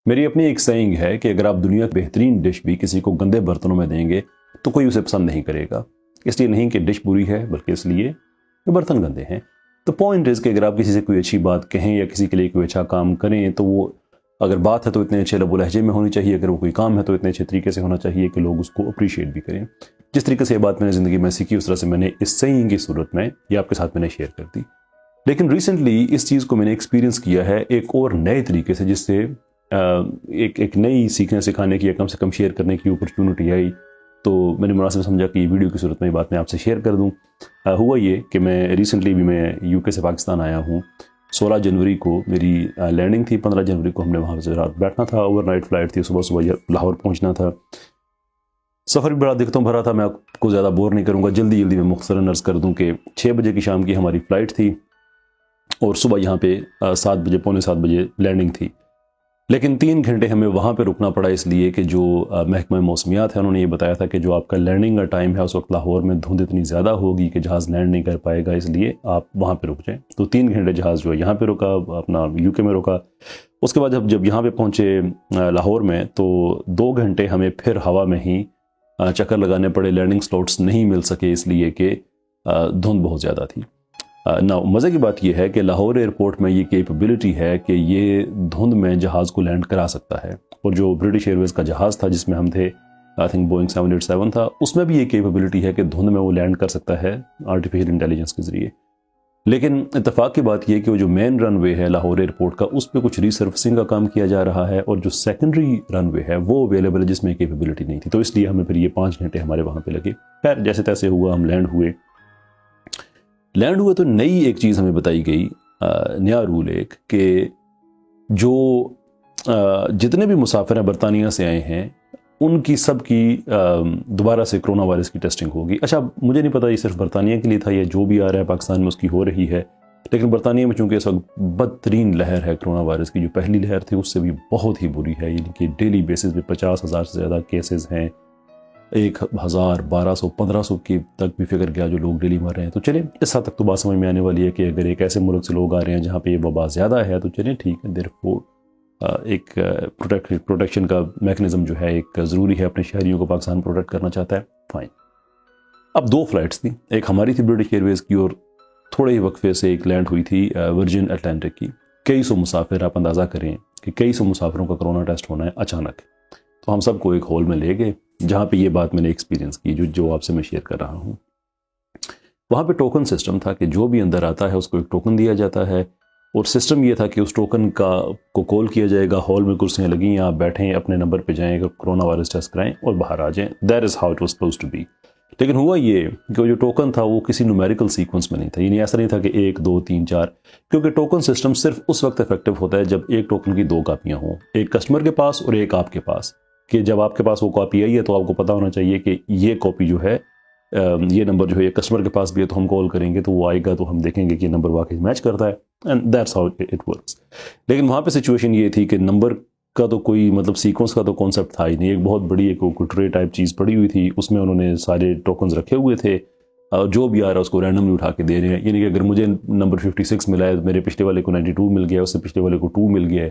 میری اپنی ایک سینگ ہے کہ اگر آپ دنیا کی بہترین ڈش بھی کسی کو گندے برتنوں میں دیں گے تو کوئی اسے پسند نہیں کرے گا. اس لیے نہیں کہ ڈش بری ہے، بلکہ اس لیے کہ برتن گندے ہیں. تو پوائنٹ از کہ اگر آپ کسی سے کوئی اچھی بات کہیں یا کسی کے لیے کوئی اچھا کام کریں تو وہ اگر بات ہے تو اتنے اچھے لب و لہجے میں ہونی چاہیے، اگر وہ کوئی کام ہے تو اتنے اچھے طریقے سے ہونا چاہیے کہ لوگ اس کو اپریشیٹ بھی کریں. جس طریقے سے یہ بات میں نے زندگی میں سیکھی، اس طرح سے میں نے اس سینگ کی صورت میں یہ آپ کے ساتھ میں نے شیئر کر دی. لیکن ریسنٹلی اس چیز کو میں نے ایکسپیرینس کیا ہے ایک اور نئے طریقے سے، جس سے ایک نئی سیکھنے سکھانے کی یا کم سے کم شیئر کرنے کی اپرچونٹی آئی. تو میں نے مناسب سمجھا کہ یہ ویڈیو کی صورت میں یہ بات میں آپ سے شیئر کر دوں. ہوا یہ کہ میں ریسنٹلی بھی میں یو کے سے پاکستان آیا ہوں. 16 جنوری کو میری لینڈنگ تھی. 15 جنوری کو ہم نے وہاں سے رات بیٹھنا تھا. اوور نائٹ فلائٹ تھی. صبح لاہور پہنچنا تھا. سفر بھی بڑا دقتوں بھرا تھا. میں آپ کو زیادہ بور نہیں کروں گا، جلدی میں مختصراً عرض کر دوں کہ 6 بجے کی شام کی ہماری فلائٹ تھی اور صبح یہاں پہ 7 بجے پونے 7 بجے لینڈنگ تھی. لیکن 3 گھنٹے ہمیں وہاں پہ رکنا پڑا، اس لیے کہ جو محکمہ موسمیات ہے انہوں نے یہ بتایا تھا کہ جو آپ کا لینڈنگ کا ٹائم ہے اس وقت لاہور میں دھند اتنی زیادہ ہوگی کہ جہاز لینڈ نہیں کر پائے گا، اس لیے آپ وہاں پہ رک جائیں. تو 3 گھنٹے جہاز جو ہے یہاں پہ رکا، اپنا یو کے میں رکا. اس کے بعد جب یہاں پہ پہنچے لاہور میں تو 2 گھنٹے ہمیں پھر ہوا میں ہی چکر لگانے پڑے. لینڈنگ سلوٹس نہیں مل سکے اس لیے کہ دھند بہت زیادہ تھی. مزے کی بات یہ ہے کہ لاہور ایئرپورٹ میں یہ کیپبلٹی ہے کہ یہ دھند میں جہاز کو لینڈ کرا سکتا ہے. اور جو برٹش ایئر ویز کا جہاز تھا جس میں ہم تھے، آئی تھنک بوئنگ 787 تھا، اس میں بھی یہ کیپبلٹی ہے کہ دھند میں وہ لینڈ کر سکتا ہے آرٹیفیشل انٹیلیجنس کے ذریعے. لیکن اتفاق کی بات یہ کہ وہ جو مین رن وے ہے لاہور ایئرپورٹ کا، اس پہ کچھ ریسرفسنگ کا کام کیا جا رہا ہے، اور جو سیکنڈری رن وے ہے وہ اویلیبل ہے جس میں کیپبلٹی نہیں تھی. تو اس لیے ہمیں پھر یہ 5 گھنٹے ہمارے وہاں پہ لگے. خیر جیسے تیسے ہوا، ہم لینڈ ہوئے تو نئی ایک چیز ہمیں بتائی گئی، نیا رول ایک، کہ جو جتنے بھی مسافر ہیں برطانیہ سے آئے ہیں ان کی سب کی دوبارہ سے کرونا وائرس کی ٹیسٹنگ ہوگی. اچھا مجھے نہیں پتا یہ صرف برطانیہ کے لیے تھا یا جو بھی آ رہا ہے پاکستان میں اس کی ہو رہی ہے، لیکن برطانیہ میں چونکہ اس وقت بدترین لہر ہے کرونا وائرس کی. جو پہلی لہر تھی اس سے بھی بہت ہی بری ہے، یعنی کہ ڈیلی بیسس پہ 50,000 سے زیادہ کیسز ہیں. 1,000 1200 1500 کی تک بھی فگر گیا جو لوگ ڈیلی مر رہے ہیں. تو چلیں اس حد تک تو بات سمجھ میں آنے والی ہے کہ اگر ایک ایسے ملک سے لوگ آ رہے ہیں جہاں پہ یہ وبا زیادہ ہے تو چلیں ٹھیک ہے. دیرفور ایک پروٹیکشن کا میکنزم جو ہے ایک ضروری ہے، اپنے شہریوں کو پاکستان پروٹیکٹ کرنا چاہتا ہے، فائن. اب 2 فلائٹس تھیں، ایک ہماری تھی برٹش ایئر ویز کی اور تھوڑے ہی وقفے سے ایک لینڈ ہوئی تھی ورجن اٹلانٹک کی. کئی سو مسافر، آپ اندازہ کریں کہ کئی سو مسافروں کا کرونا ٹیسٹ ہونا ہے اچانک. تو ہم سب کو ایک ہال میں لے گئے جہاں پہ یہ بات میں نے ایکسپیرینس کی جو آپ سے میں شیئر کر رہا ہوں. وہاں پہ ٹوکن سسٹم تھا کہ جو بھی اندر آتا ہے اس کو ایک ٹوکن دیا جاتا ہے، اور سسٹم یہ تھا کہ اس ٹوکن کو کال کیا جائے گا. ہال میں کرسیاں لگیں ہیں، آپ بیٹھیں، اپنے نمبر پہ جائیں، کرونا وائرس ٹیسٹ کرائیں اور باہر آ جائیں. That is how it was supposed to be. لیکن ہوا یہ کہ جو ٹوکن تھا وہ کسی نومیریکل سیکوینس میں نہیں تھا، یعنی ایسا نہیں تھا کہ 1 2 3 4، کیونکہ ٹوکن سسٹم صرف اس وقت افیکٹو ہوتا ہے جب ایک ٹوکن کی 2 کاپیاں ہوں، ایک کسٹمر کے پاس اور ایک آپ کے پاس. کہ جب آپ کے پاس وہ کاپی آئی ہے تو آپ کو پتہ ہونا چاہیے کہ یہ کاپی جو ہے، یہ نمبر جو ہے یہ کسٹمر کے پاس بھی ہے، تو ہم کال کریں گے تو وہ آئے گا تو ہم دیکھیں گے کہ یہ نمبر واقعی میچ کرتا ہے. And that's how it works. لیکن وہاں پہ سچویشن یہ تھی کہ نمبر کا تو کوئی مطلب سیکوینس کا تو کانسیپٹ تھا ہی نہیں. ایک بہت بڑی ایک ٹرے ٹائپ چیز پڑی ہوئی تھی، اس میں انہوں نے سارے ٹوکنز رکھے ہوئے تھے، جو بھی آ رہا ہے اس کو رینڈملی اٹھا کے دے رہے ہیں. یعنی کہ اگر مجھے نمبر 56 ملا ہے، میرے پچھلے والے کو 92 مل گیا، اس سے پچھلے والے کو 2 مل گیا ہے،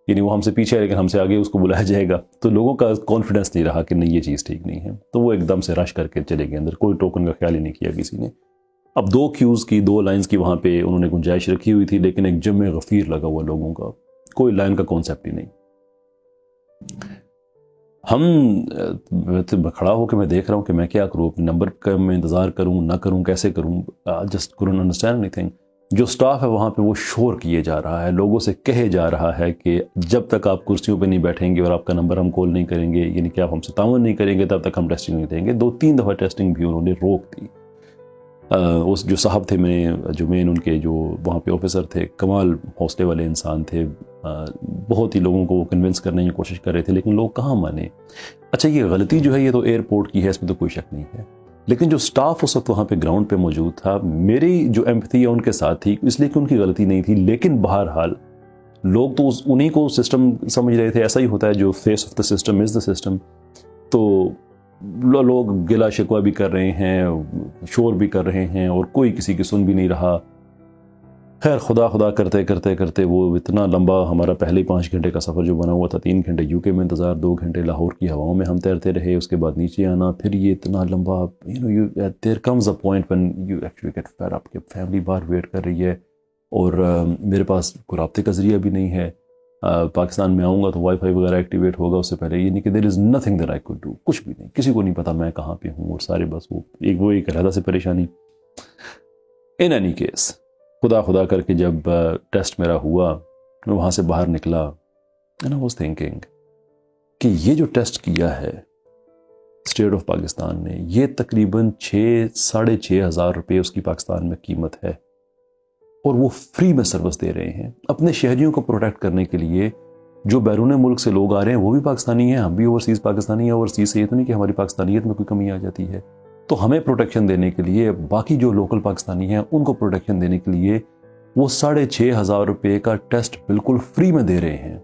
یعنی وہ ہم سے پیچھے ہے لیکن ہم سے آگے اس کو بلایا جائے گا. تو لوگوں کا کانفیڈنس نہیں رہا کہ نہیں یہ چیز ٹھیک نہیں ہے، تو وہ ایک دم سے رش کر کے چلے گئے اندر. کوئی ٹوکن کا خیال ہی نہیں کیا کسی نے. اب 2 کیوز کی 2 لائنز کی وہاں پہ انہوں نے گنجائش رکھی ہوئی تھی، لیکن ایک جمع غفیر لگا ہوا لوگوں کا، کوئی لائن کا کانسیپٹ ہی نہیں. ہم کھڑا ہو کے میں دیکھ رہا ہوں کہ میں کیا کروں، اپنے نمبر کا میں انتظار کروں نہ کروں، کیسے کروں، جسٹ couldn't understand anything. جو سٹاف ہے وہاں پہ وہ شور کیے جا رہا ہے، لوگوں سے کہے جا رہا ہے کہ جب تک آپ کرسیوں پہ نہیں بیٹھیں گے اور آپ کا نمبر ہم کال نہیں کریں گے، یعنی کہ آپ ہم سے تعاون نہیں کریں گے، تب تک ہم ٹیسٹنگ نہیں دیں گے. 2-3 دفعہ ٹیسٹنگ بھی انہوں نے روک دی. اس جو صاحب تھے، جو مین ان کے جو وہاں پہ آفیسر تھے، کمال حوصلے والے انسان تھے، بہت ہی لوگوں کو کنونس کرنے کی کوشش کر رہے تھے، لیکن لوگ کہاں مانے. اچھا یہ غلطی جو ہے یہ تو ایئرپورٹ کی ہے، اس میں تو کوئی شک نہیں ہے، لیکن جو سٹاف اس وقت وہاں پہ گراؤنڈ پہ موجود تھا، میری جو ایمپتھی ہے ان کے ساتھ تھی، اس لیے کہ ان کی غلطی نہیں تھی. لیکن بہرحال لوگ تو انہی کو سسٹم سمجھ رہے تھے. ایسا ہی ہوتا ہے، جو face of the system is the system. تو لوگ گلا شکوہ بھی کر رہے ہیں، شور بھی کر رہے ہیں، اور کوئی کسی کی سن بھی نہیں رہا. خیر خدا خدا کرتے کرتے کرتے وہ اتنا لمبا ہمارا پہلے 5 گھنٹے کا سفر جو بنا ہوا تھا، 3 گھنٹے UK میں انتظار، 2 گھنٹے لاہور کی ہواؤں میں ہم تیرتے رہے، اس کے بعد نیچے آنا، پھر یہ اتنا لمبا there comes a point when you actually get fed up کہ فیملی باہر ویٹ کر رہی ہے، اور میرے پاس کوئی رابطے کا ذریعہ بھی نہیں ہے. پاکستان میں آؤں گا تو وائی فائی وغیرہ ایکٹیویٹ ہوگا، اس سے پہلے یہ نہیں کہ there is nothing that I could do, کچھ بھی نہیں، کسی کو نہیں پتا میں کہاں پہ ہوں، اور سارے بس وہ ایک علیحدہ سے پریشانی. ان اینی کیس خدا خدا کر کے جب ٹیسٹ میرا ہوا، میں وہاں سے باہر نکلا، اینڈ آئی واز تھنکنگ کہ یہ جو ٹیسٹ کیا ہے اسٹیٹ آف پاکستان نے، یہ تقریباً 6,500 ہزار روپے اس کی پاکستان میں قیمت ہے، اور وہ فری میں سروس دے رہے ہیں اپنے شہریوں کو پروٹیکٹ کرنے کے لیے. جو بیرون ملک سے لوگ آ رہے ہیں وہ بھی پاکستانی ہیں، ہم بھی اوورسیز پاکستانی ہیں. اوورسیز سے یہ تو نہیں کہ ہماری پاکستانیت میں کوئی کمی آ جاتی ہے. تو ہمیں پروٹیکشن دینے کے لیے، باقی جو لوکل پاکستانی ہیں ان کو پروٹیکشن دینے کے لیے وہ 6,500 روپے کا ٹیسٹ بالکل فری میں دے رہے ہیں.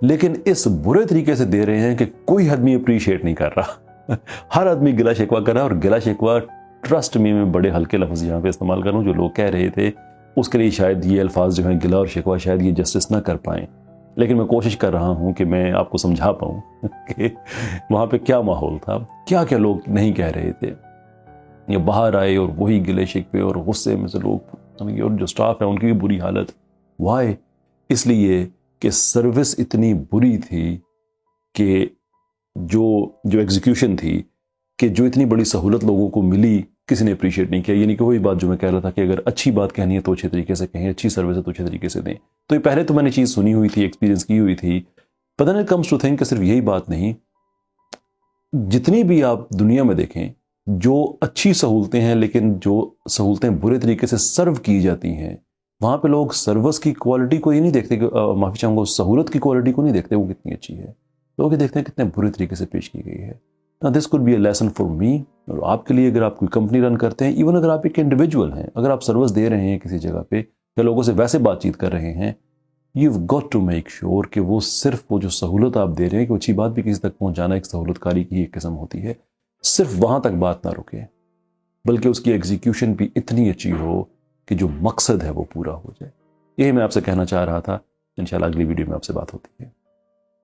لیکن اس برے طریقے سے دے رہے ہیں کہ کوئی آدمی اپریشیٹ نہیں کر رہا. ہر آدمی گلا شکوہ کر رہا ہے، اور گلا شکوہ ٹرسٹ میں بڑے ہلکے لفظ یہاں پہ استعمال کروں، جو لوگ کہہ رہے تھے اس کے لیے شاید یہ الفاظ جو ہیں گلا اور شکوہ شاید یہ جسٹس نہ کر پائیں. لیکن میں کوشش کر رہا ہوں کہ میں آپ کو سمجھا پاؤں کہ وہاں پہ کیا ماحول تھا، کیا کیا لوگ نہیں کہہ رہے تھے. یہ باہر آئے اور وہی گلے شکوے اور غصے میں سے لوگ، اور جو سٹاف ہے ان کی بھی بری حالت. وائی؟ اس لیے کہ سروس اتنی بری تھی کہ جو ایگزیکیوشن تھی، کہ جو اتنی بڑی سہولت لوگوں کو ملی کسی نے اپریشیٹ نہیں کیا. یعنی کہ وہی بات جو میں کہہ رہا تھا کہ اگر اچھی بات کہنی ہے تو اچھے طریقے سے کہیں، اچھی سروس ہے تو اچھے طریقے سے دیں. تو یہ پہلے تو میں نے چیز سنی ہوئی تھی، ایکسپیرینس کی ہوئی تھی. پتہ نہیں کمز ٹو تھنک کہ صرف یہی بات نہیں، جتنی بھی آپ دنیا میں دیکھیں جو اچھی سہولتیں ہیں لیکن جو سہولتیں برے طریقے سے سرو کی جاتی ہیں، وہاں پہ لوگ سروس کی کوالٹی کو یہ نہیں دیکھتے کہ معافی چاہوں گا، سہولت کی کوالٹی کو نہیں دیکھتے وہ کتنی اچھی ہے، لوگ یہ دیکھتے ہیں کتنے برے طریقے سے پیش کی گئی ہے. This could be a lesson for me. اور آپ کے لیے اگر آپ کوئی کمپنی رن کرتے ہیں، ایون اگر آپ ایک انڈیویجول ہیں، اگر آپ سروس دے رہے ہیں کسی جگہ پہ یا لوگوں سے ویسے بات چیت کر رہے ہیں، you got to make sure کہ وہ صرف وہ جو سہولت آپ دے رہے ہیں، کہ اچھی بات بھی کسی تک پہنچانا ایک سہولت کاری کی ایک قسم ہوتی ہے، صرف وہاں تک بات نہ رکے، بلکہ اس کی ایگزیکیوشن بھی اتنی اچھی ہو کہ جو مقصد ہے وہ پورا ہو جائے. یہی میں آپ سے کہنا چاہ رہا تھا. انشاءاللہ اگلی ویڈیو میں آپ سے بات ہوتی ہے.